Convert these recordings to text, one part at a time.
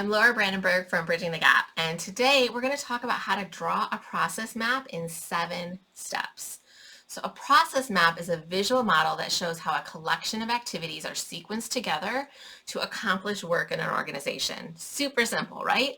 I'm Laura Brandenburg from Bridging the Gap, and today we're going to talk about how to draw a process map in 7 steps. So a process map is a visual model that shows how a collection of activities are sequenced together to accomplish work in an organization. Super simple, right?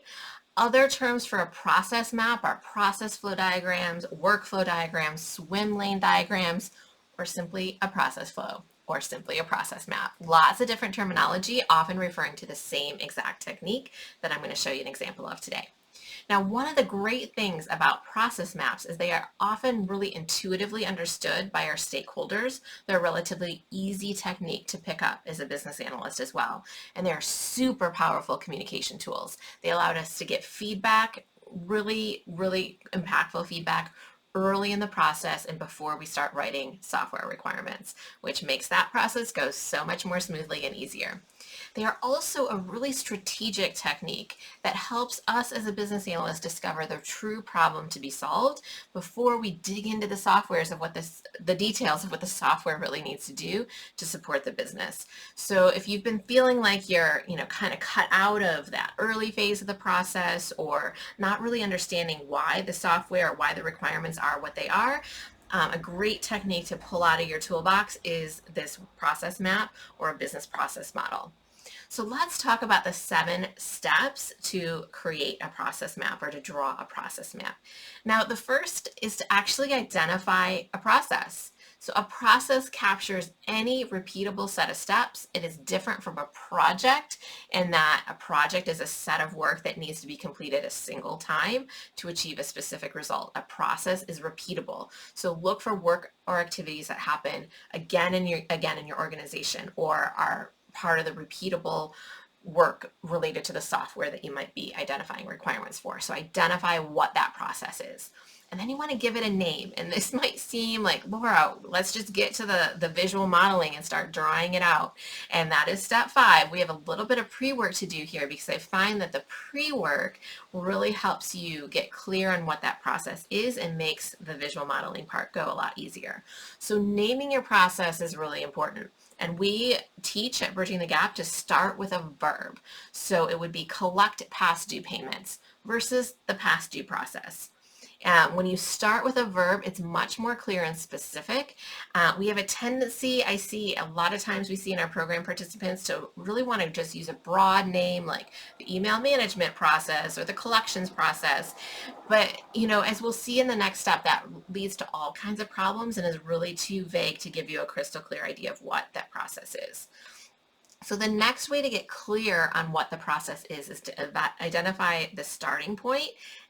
Other terms for a process map are process flow diagrams, workflow diagrams, swim lane diagrams, or simply a process flow, or simply a process map. Lots of different terminology, often referring to the same exact technique that I'm going to show you an example of today. Now, one of the great things about process maps is they are often really intuitively understood by our stakeholders. They're a relatively easy technique to pick up as a business analyst as well. And they're super powerful communication tools. They allowed us to get feedback, really impactful feedback early in the process and before we start writing software requirements, which makes that process go so much more smoothly and easier. They are also a really strategic technique that helps us as a business analyst discover the true problem to be solved before we dig into the softwares of the details of what the software really needs to do to support the business. So if you've been feeling like you're, kind of cut out of that early phase of the process or not really understanding why the software or why the requirements are what they are, a great technique to pull out of your toolbox is this process map or a business process model. So let's talk about the 7 steps to create a process map or to draw a process map. Now, the first is to actually identify a process. So a process captures any repeatable set of steps. It is different from a project in that a project is a set of work that needs to be completed a single time to achieve a specific result. A process is repeatable. So look for work or activities that happen again in your organization or are part of the repeatable work related to the software that you might be identifying requirements for. So identify what that process is. And then you want to give it a name. And this might seem like, Laura, let's just get to the visual modeling and start drawing it out. And that is step 5. We have a little bit of pre-work to do here because I find that the pre-work really helps you get clear on what that process is and makes the visual modeling part go a lot easier. So naming your process is really important. And we teach at Bridging the Gap to start with a verb. So it would be collect past due payments versus the past due process. When you start with a verb, it's much more clear and specific. We have a tendency, I see a lot of times we see in our program participants to really want to just use a broad name like the email management process or the collections process. But, as we'll see in the next step, that leads to all kinds of problems and is really too vague to give you a crystal clear idea of what that process is. So the next way to get clear on what the process is to identify the starting point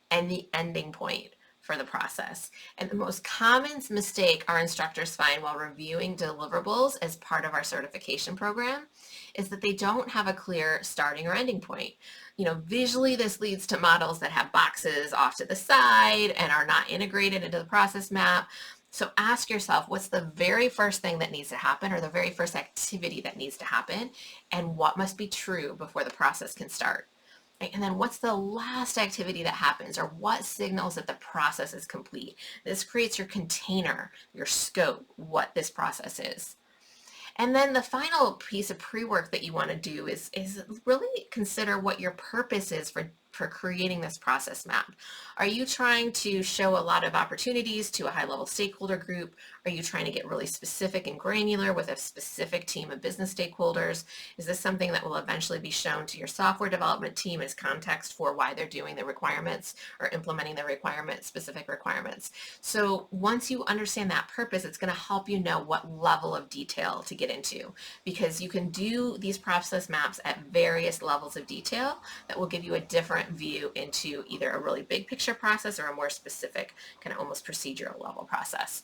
and the ending point for the process. And the most common mistake our instructors find while reviewing deliverables as part of our certification program is that they don't have a clear starting or ending point. Visually this leads to models that have boxes off to the side and are not integrated into the process map. So ask yourself, what's the very first thing that needs to happen or the very first activity that needs to happen, and what must be true before the process can start? And then what's the last activity that happens, or what signals that the process is complete? This creates your container, your scope, what this process is. And then the final piece of pre-work that you want to do is really consider what your purpose is for creating this process map. Are you trying to show a lot of opportunities to a high-level stakeholder group? Are you trying to get really specific and granular with a specific team of business stakeholders? Is this something that will eventually be shown to your software development team as context for why they're doing the requirements or implementing the specific requirements? So once you understand that purpose, it's going to help you know what level of detail to get into, because you can do these process maps at various levels of detail that will give you a different view into either a really big picture process or a more specific kind of almost procedural level process.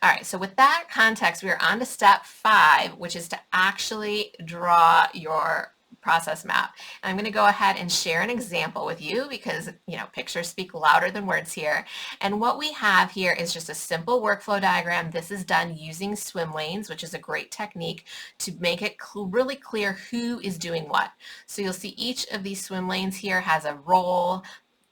All right, so with that context, we are on to step 5, which is to actually draw your process map. And I'm going to go ahead and share an example with you because, pictures speak louder than words here. And what we have here is just a simple workflow diagram. This is done using swim lanes, which is a great technique to make it really clear who is doing what. So you'll see each of these swim lanes here has a role,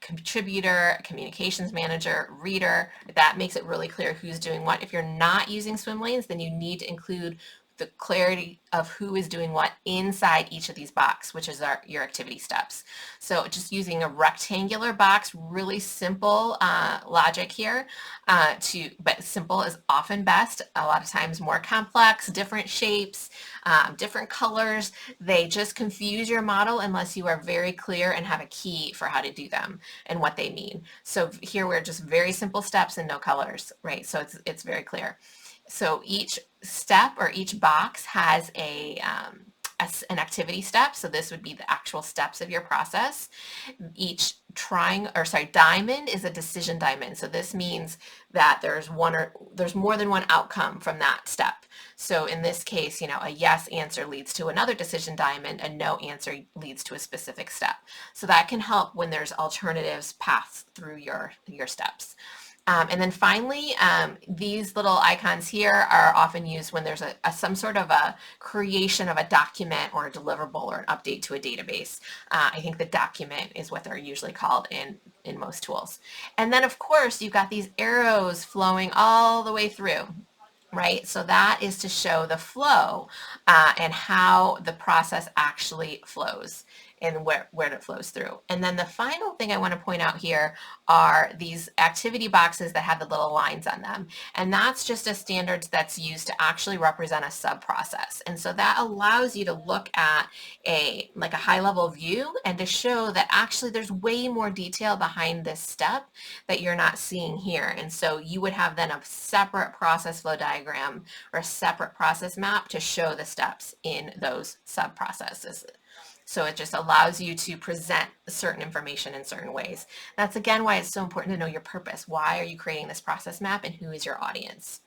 contributor, communications manager, reader. That makes it really clear who's doing what. If you're not using swim lanes, then you need to include the clarity of who is doing what inside each of these boxes, which is your activity steps. So just using a rectangular box, really simple logic here, but simple is often best. A lot of times more complex, different shapes, different colors, they just confuse your model unless you are very clear and have a key for how to do them and what they mean. So here we're just very simple steps and no colors, right? So it's very clear. So each step or each box has an activity step. So this would be the actual steps of your process. Each diamond is a decision diamond. So this means that there's more than one outcome from that step. So in this case, a yes answer leads to another decision diamond, a no answer leads to a specific step. So that can help when there's alternatives paths through your steps. And then finally, these little icons here are often used when there's some sort of a creation of a document or a deliverable or an update to a database. I think the document is what they're usually called in most tools. And then of course, you've got these arrows flowing all the way through. Right, so that is to show the flow and how the process actually flows and where it flows through. And then the final thing I want to point out here are these activity boxes that have the little lines on them. And that's just a standard that's used to actually represent a sub-process. And so that allows you to look at a high-level view and to show that actually there's way more detail behind this step that you're not seeing here. And so you would have then a separate process flow diagram or a separate process map to show the steps in those sub-processes. So it just allows you to present certain information in certain ways. That's again why it's so important to know your purpose. Why are you creating this process map and who is your audience?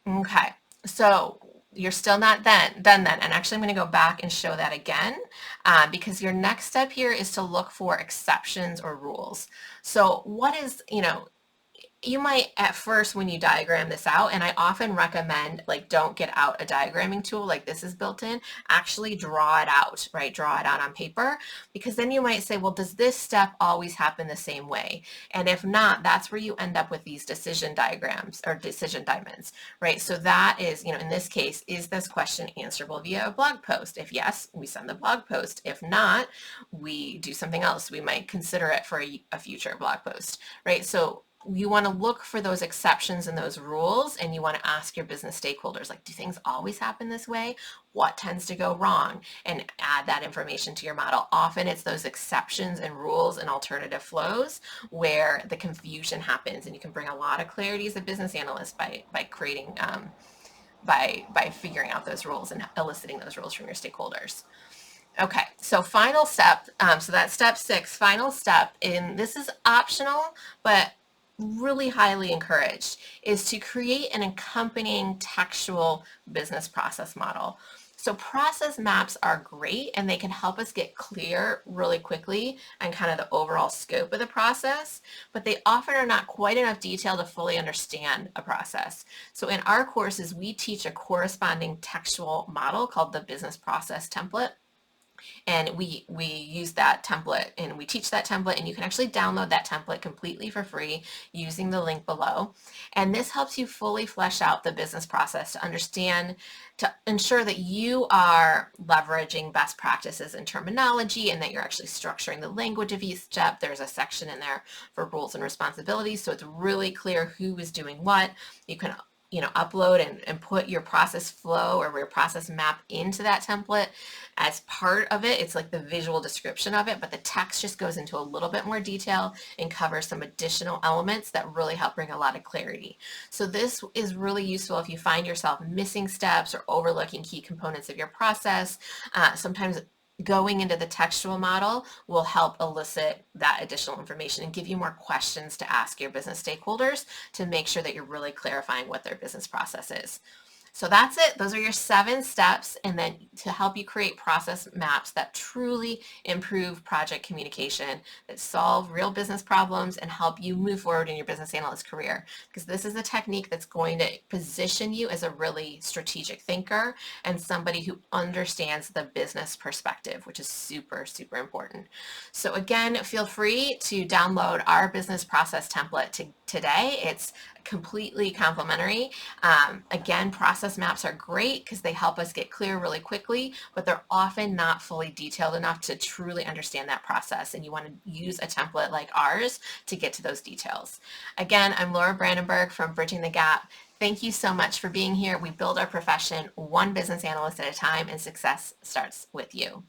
Okay, so you're still not done then. And actually I'm going to go back and show that again because your next step here is to look for exceptions or rules. So what is, you might at first when you diagram this out, and I often recommend don't get out a diagramming tool like this is built in, actually draw it out, right? Draw it out on paper, because then you might say, well, does this step always happen the same way? And if not, that's where you end up with these decision diagrams or decision diamonds, right? So that is, in this case, is this question answerable via a blog post? If yes, we send the blog post. If not, we do something else. We might consider it for a future blog post, right? So you want to look for those exceptions and those rules, and you want to ask your business stakeholders, do things always happen this way? What tends to go wrong? And add that information to your model. Often it's those exceptions and rules and alternative flows where the confusion happens, and you can bring a lot of clarity as a business analyst by creating, by figuring out those rules and eliciting those rules from your stakeholders. Okay, so final step, so that's step 6, final step, and this is optional, but really highly encouraged, is to create an accompanying textual business process model. So process maps are great and they can help us get clear really quickly on kind of the overall scope of the process, but they often are not quite enough detail to fully understand a process. So in our courses, we teach a corresponding textual model called the business process template. And we use that template and we teach that template, and you can actually download that template completely for free using the link below. And this helps you fully flesh out the business process to understand, to ensure that you are leveraging best practices and terminology and that you're actually structuring the language of each step. There's a section in there for roles and responsibilities, so it's really clear who is doing what. You can upload and put your process flow or your process map into that template as part of it. It's like the visual description of it, but the text just goes into a little bit more detail and covers some additional elements that really help bring a lot of clarity. So this is really useful if you find yourself missing steps or overlooking key components of your process. Sometimes going into the textual model will help elicit that additional information and give you more questions to ask your business stakeholders to make sure that you're really clarifying what their business process is. So that's it. Those are your 7 steps, and then to help you create process maps that truly improve project communication, that solve real business problems and help you move forward in your business analyst career. Because this is a technique that's going to position you as a really strategic thinker and somebody who understands the business perspective, which is super, super important. So again, feel free to download our business process template to today. It's completely complementary. Again, process maps are great because they help us get clear really quickly, but they're often not fully detailed enough to truly understand that process. And you want to use a template like ours to get to those details. Again, I'm Laura Brandenburg from Bridging the Gap. Thank you so much for being here. We build our profession one business analyst at a time, and success starts with you.